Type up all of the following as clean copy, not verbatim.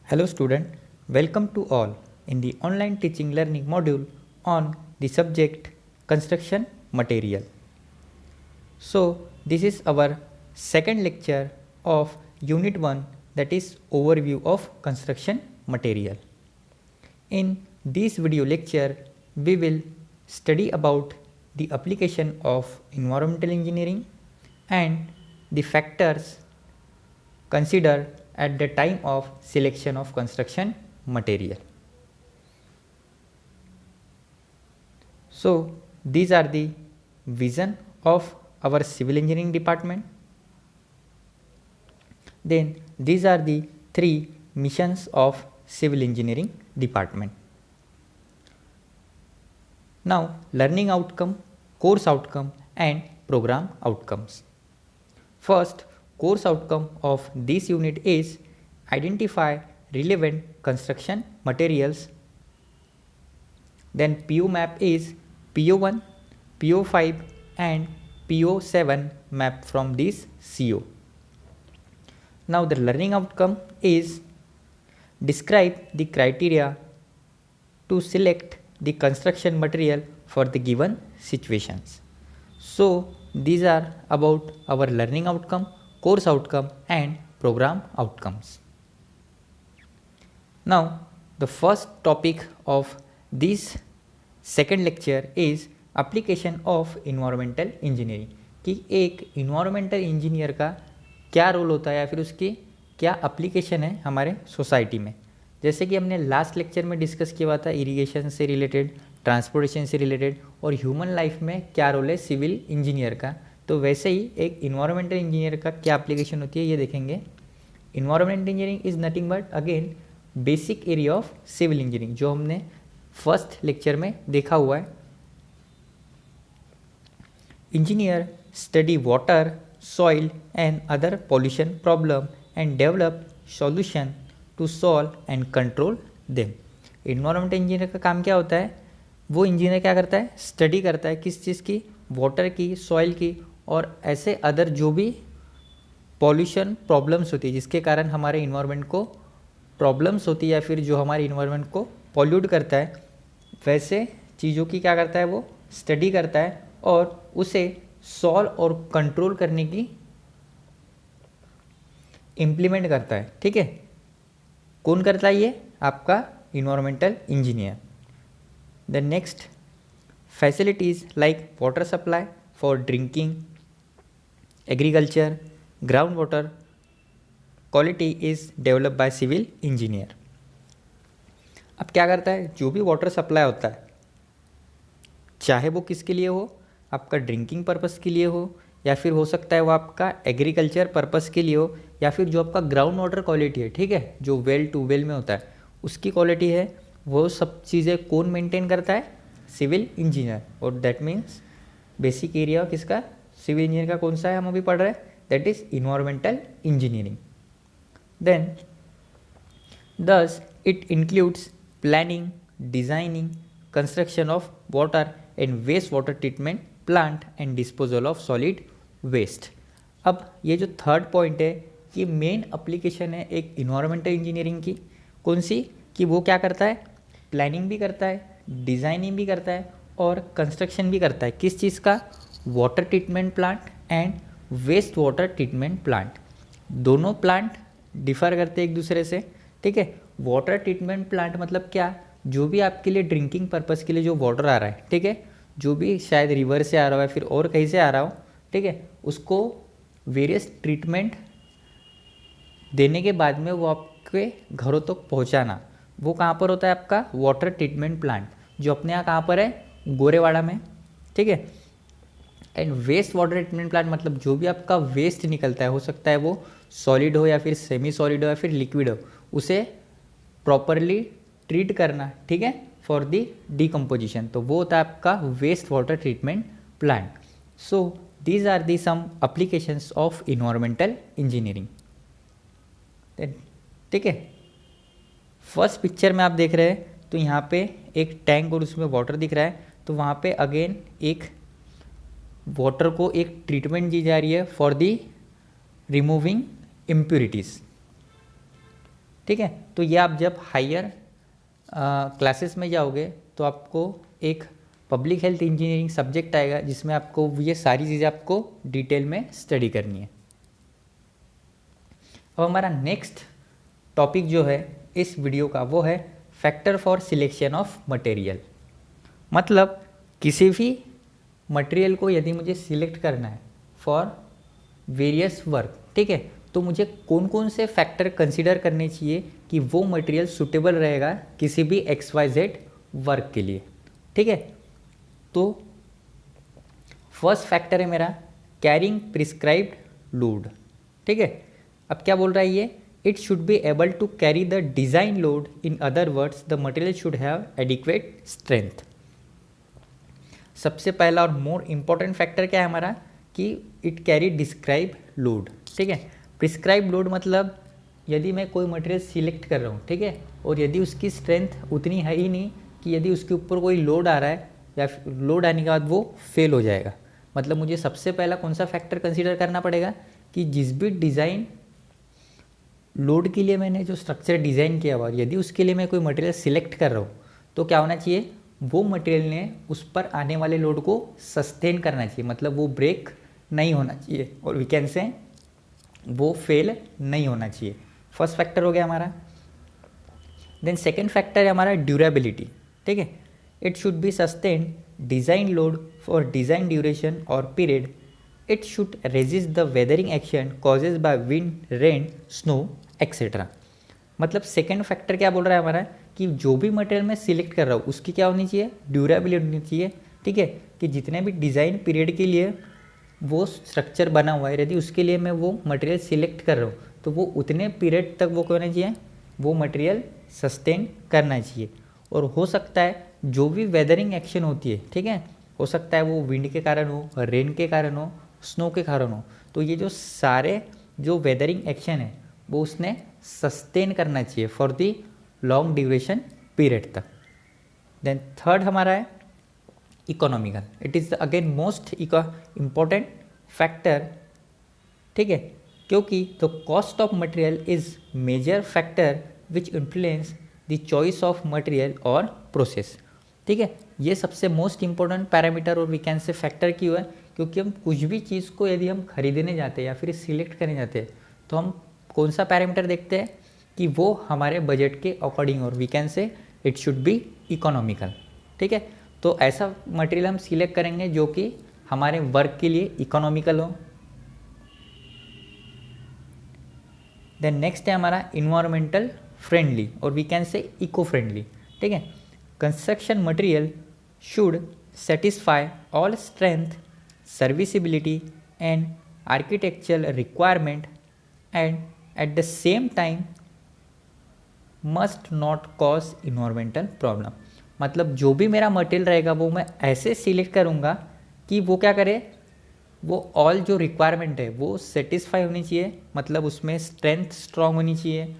Hello student, welcome to all in the online teaching learning module on the subject construction material. So this is our second lecture of unit 1, that is overview of construction material. In this video lecture we will study about the application of environmental engineering and the factors considered at the time of selection of construction material. So these are the vision of our civil engineering department. Then these are the three missions of civil engineering department. Now learning outcome, course outcome and program outcomes. First, course outcome of this unit is identify relevant construction materials. Then PO map is PO1, PO5 and PO7 map from this CO. Now the learning outcome is describe the criteria to select the construction material for the given situations. So these are about our learning outcome, course outcome and program outcomes. Now the first topic of this second lecture is application of environmental engineering, कि एक environmental engineer का क्या role होता है या फिर उसकी क्या एप्लीकेशन है हमारे सोसाइटी में. जैसे कि हमने लास्ट लेक्चर में डिस्कस किया हुआ था इरिगेशन से रिलेटेड, ट्रांसपोर्टेशन से रिलेटेड और ह्यूमन लाइफ में क्या रोल है सिविल इंजीनियर का, तो वैसे ही एक इन्वायरमेंटल इंजीनियर का क्या एप्लीकेशन होती है ये देखेंगे. Environmental engineering is nothing but again basic area of civil engineering, जो हमने फर्स्ट लेक्चर में देखा हुआ है. Engineer study water, soil and other pollution problem and develop solution to solve and control them. Environmental engineer का काम क्या होता है, वो इंजीनियर क्या करता है, स्टडी करता है किस चीज़ की, वाटर की, सॉइल की और ऐसे अदर जो भी पॉल्यूशन प्रॉब्लम्स होती है जिसके कारण हमारे इन्वायरमेंट को प्रॉब्लम्स होती है या फिर जो हमारे इन्वायरमेंट को पॉल्यूट करता है, वैसे चीज़ों की क्या करता है, वो स्टडी करता है और उसे सॉल्व और कंट्रोल करने की इम्प्लीमेंट करता है. ठीक है, कौन करता है ये, आपका environmental engineer. The next facilities like water supply for drinking, agriculture, ground water quality is develop by civil engineer. अब क्या करता है, जो भी वाटर सप्लाई होता है चाहे वो किसके लिए हो, आपका ड्रिंकिंग पर्पस के लिए हो या फिर हो सकता है वो आपका एग्रीकल्चर पर्पस के लिए हो या फिर जो आपका ग्राउंड वाटर क्वालिटी है, ठीक है, जो वेल टू वेल में होता है उसकी क्वालिटी है, वो सब चीज़ें कौन मेंटेन करता है, सिविल इंजीनियर. और दैट मीन्स बेसिक एरिया किसका, सिविल इंजीनियर का कौन सा है, हम अभी पढ़ रहे हैं, that is environmental engineering. Then this it includes planning, designing, construction of water and waste water treatment plant and disposal of solid waste. अब ये जो थर्ड पॉइंट है ये मेन एप्लीकेशन है एक इन्वायरमेंटल इंजीनियरिंग की. कौन सी, कि वो क्या करता है, प्लानिंग भी करता है, डिज़ाइनिंग भी करता है और कंस्ट्रक्शन भी करता है. किस चीज़ का, water treatment plant and waste water treatment plant. दोनों प्लांट डिफर करते हैं एक दूसरे से. ठीक है, वाटर ट्रीटमेंट प्लांट मतलब क्या, जो भी आपके लिए ड्रिंकिंग पर्पज़ के लिए जो वाटर आ रहा है, ठीक है, जो भी शायद रिवर से आ रहा है फिर और कहीं से आ रहा हो, ठीक है, उसको वेरियस ट्रीटमेंट देने के बाद में वो आपके घरों तक तो पहुंचाना, वो कहाँ पर होता है, आपका वाटर ट्रीटमेंट प्लांट, जो अपने यहाँ कहाँ पर है, गोरेवाड़ा में. ठीक है, and waste water treatment plant मतलब जो भी आपका वेस्ट निकलता है, हो सकता है वो सॉलिड हो या फिर सेमी सॉलिड हो या फिर लिक्विड हो, उसे प्रॉपरली ट्रीट करना, ठीक है, फॉर दी डिकम्पोजिशन, तो वो होता है आपका waste water treatment plant. So these are the some applications of environmental engineering. ठीक है, फर्स्ट पिक्चर में आप देख रहे हैं तो यहाँ पे एक टैंक और उसमें वाटर दिख रहा है, तो वहाँ पे अगेन एक वाटर को एक ट्रीटमेंट दी जा रही है फॉर दी रिमूविंग इम्प्यूरिटीज़. ठीक है। तो ये आप जब हायर क्लासेस में जाओगे तो आपको एक पब्लिक हेल्थ इंजीनियरिंग सब्जेक्ट आएगा जिसमें आपको ये सारी चीज़ें आपको डिटेल में स्टडी करनी है। अब हमारा नेक्स्ट टॉपिक जो है इस वीडियो का वो है factor for selection of material. मतलब किसी भी मटेरियल को यदि मुझे सिलेक्ट करना है फॉर वेरियस वर्क, ठीक है, तो मुझे कौन कौन से फैक्टर कंसीडर करने चाहिए कि वो मटेरियल सूटेबल रहेगा किसी भी XYZ वर्क के लिए, ठीक है। तो फर्स्ट फैक्टर है मेरा कैरिंग प्रिस्क्राइब्ड लोड, ठीक है। अब क्या बोल रहा है ये, it should be able to carry the design load, in other words the material should have adequate strength. सबसे पहला और मोर इम्पॉर्टेंट फैक्टर क्या है हमारा कि इट कैरी डिस्क्राइब लोड, ठीक है। प्रिस्क्राइब लोड मतलब यदि मैं कोई मटेरियल सिलेक्ट कर रहा हूँ, ठीक है, और यदि उसकी स्ट्रेंथ उतनी है ही नहीं कि यदि उसके ऊपर कोई लोड आ रहा है या लोड आने के बाद वो फेल हो जाएगा, मतलब मुझे सबसे पहला कौन सा फैक्टर कंसीडर करना पड़ेगा कि जिस भी डिज़ाइन लोड के लिए मैंने जो स्ट्रक्चर डिज़ाइन किया हुआ, यदि उसके लिए मैं कोई मटेरियल सिलेक्ट कर रहा हूँ तो क्या होना चाहिए, वो मटेरियल ने उस पर आने वाले लोड को सस्टेन करना चाहिए, मतलब वो ब्रेक नहीं होना चाहिए और वी कैन से वो फेल नहीं होना चाहिए। फर्स्ट फैक्टर हो गया हमारा। देन सेकेंड फैक्टर है हमारा ड्यूरेबिलिटी, ठीक है। It should be sustain design load for design duration और period. It should resist the weathering action causes by wind, rain, snow etcetera. मतलब सेकेंड फैक्टर क्या बोल रहा है हमारा कि जो भी मटेरियल मैं सिलेक्ट कर रहा हूँ उसकी क्या होनी चाहिए, ड्यूरेबिलिटी होनी चाहिए, ठीक है, कि जितने भी डिज़ाइन पीरियड के लिए वो स्ट्रक्चर बना हुआ है यदि उसके लिए मैं वो मटेरियल सिलेक्ट कर रहा हूँ तो वो उतने पीरियड तक वो होना चाहिए, वो मटेरियल सस्टेन करना चाहिए। और हो सकता है जो भी वेदरिंग एक्शन होती है, ठीक है, हो सकता है वो विंड के कारण हो, रेन के कारण हो, स्नो के कारण हो, तो ये जो सारे जो वेदरिंग एक्शन है वो उसने सस्टेन करना चाहिए for the long duration period तक। देन थर्ड हमारा है economical. It is again most important factor, ठीक है, क्योंकि the cost of material is major factor which influence the choice of material और प्रोसेस, ठीक है। ये सबसे मोस्ट इम्पॉर्टेंट पैरामीटर और वी कैन से फैक्टर क्यों है, क्योंकि हम कुछ भी चीज़ को यदि हम खरीदने जाते हैं या फिर सिलेक्ट करने जाते हैं तो हम कौन सा पैरामीटर देखते हैं कि वो हमारे बजट के अकॉर्डिंग, और we can say it should be economical, ठीक है। तो ऐसा मटेरियल हम सिलेक्ट करेंगे जो कि हमारे वर्क के लिए इकोनॉमिकल हो। देन नेक्स्ट है हमारा इन्वायरमेंटल फ्रेंडली और we can say eco friendly, ठीक है। Construction material should satisfy all strength, serviceability and architectural requirement and at the same time must not cause environmental problem. मतलब जो भी मेरा मटेरियल रहेगा वो मैं ऐसे सिलेक्ट करूँगा कि वो क्या करे, वो ऑल जो रिक्वायरमेंट है वो सेटिस्फाई होनी चाहिए, मतलब उसमें स्ट्रेंथ स्ट्रॉन्ग होनी चाहिए,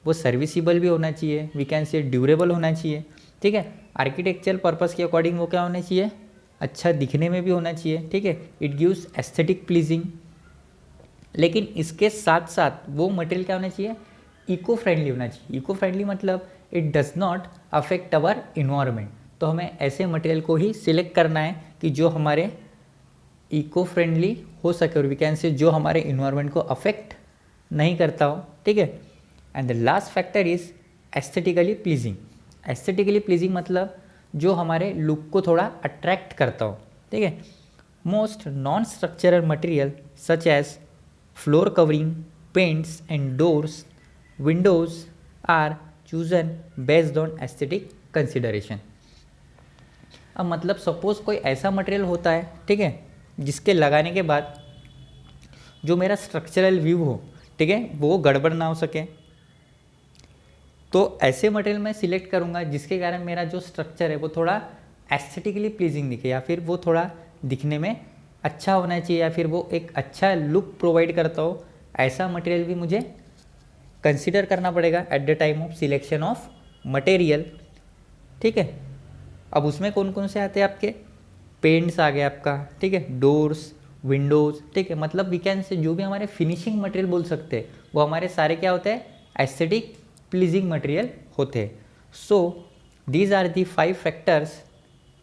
वो सर्विसिबल भी होना चाहिए, वी कैन से ड्यूरेबल होना चाहिए, ठीक है। आर्किटेक्चरल पर्पस के अकॉर्डिंग वो क्या होना चाहिए, अच्छा दिखने में भी होना चाहिए, ठीक है। It gives aesthetic pleasing. लेकिन इसके साथ साथ वो मटेरियल क्या होना चाहिए, इको फ्रेंडली होना चाहिए। इको फ्रेंडली मतलब it does not affect our environment. तो हमें ऐसे मटेरियल को ही सिलेक्ट करना है कि जो हमारे इको फ्रेंडली हो सके और वी कैन से जो हमारे इन्वायरमेंट को अफेक्ट नहीं करता हो, ठीक है। And the last factor is aesthetically pleasing. Aesthetically pleasing मतलब जो हमारे लुक को थोड़ा अट्रैक्ट करता हो, ठीक है। Most non structural material such as floor covering, paints and doors, windows are chosen based on aesthetic consideration. अब मतलब सपोज कोई ऐसा मटेरियल होता है, ठीक है, जिसके लगाने के बाद जो मेरा स्ट्रक्चरल व्यू हो, ठीक है, वो गड़बड़ ना हो सके, तो ऐसे मटेरियल मैं सिलेक्ट करूँगा जिसके कारण मेरा जो स्ट्रक्चर है वो थोड़ा एस्थेटिकली प्लीजिंग दिखे, या फिर वो थोड़ा दिखने में अच्छा होना चाहिए, या फिर वो एक अच्छा लुक प्रोवाइड करता हो। ऐसा मटेरियल भी मुझे कंसिडर करना पड़ेगा eight the time of selection of material, ठीक है। अब उसमें कौन कौन से आते हैं आपके, पेंट्स आ गया आपका, ठीक है, डोर्स, विंडोज़, ठीक है। मतलब वी कैन से जो भी हमारे फिनिशिंग मटेरियल बोल सकते हैं वो हमारे सारे क्या होते हैं, एस्थेटिक प्लीजिंग मटेरियल होते हैं. So these are the 5 factors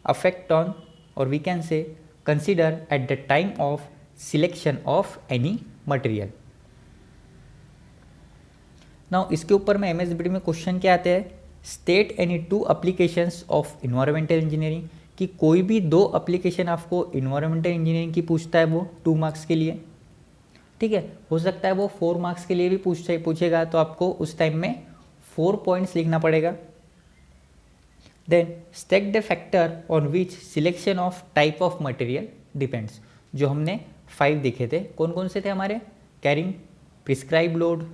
affect on और we can say consider at the time of selection of any material. Now इसके ऊपर में MSBD में क्वेश्चन क्या आते हैं, state any 2 applications of environmental engineering, कि कोई भी 2 एप्लीकेशन आपको इन्वायरमेंटल इंजीनियरिंग की पूछता है वो 2 मार्क्स के लिए. ठीक है, हो सकता है वो 4 मार्क्स के लिए भी पूछेगा, तो आपको उस टाइम में 4 पॉइंट्स लिखना पड़ेगा. Then state the factor on which selection of type of material depends. जो हमने 5 देखे थे, कौन कौन से थे हमारे, carrying prescribe load,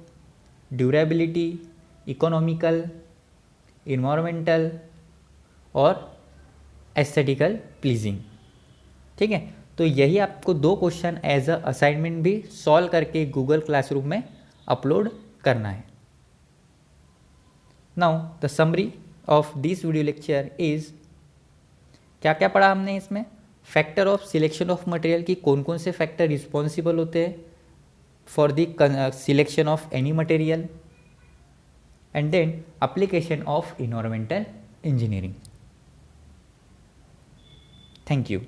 durability, economical, environmental और एस्थेटिकल प्लीजिंग. ठीक है, तो यही आपको 2 क्वेश्चन एज अ असाइनमेंट भी सॉल्व करके गूगल क्लासरूम में अपलोड करना है. Now the summary of this video lecture is, क्या क्या पढ़ा हमने इसमें, factor of selection of material की कौन कौन से फैक्टर रिस्पॉन्सिबल होते हैं for the selection of any material, and then application of environmental engineering. Thank you.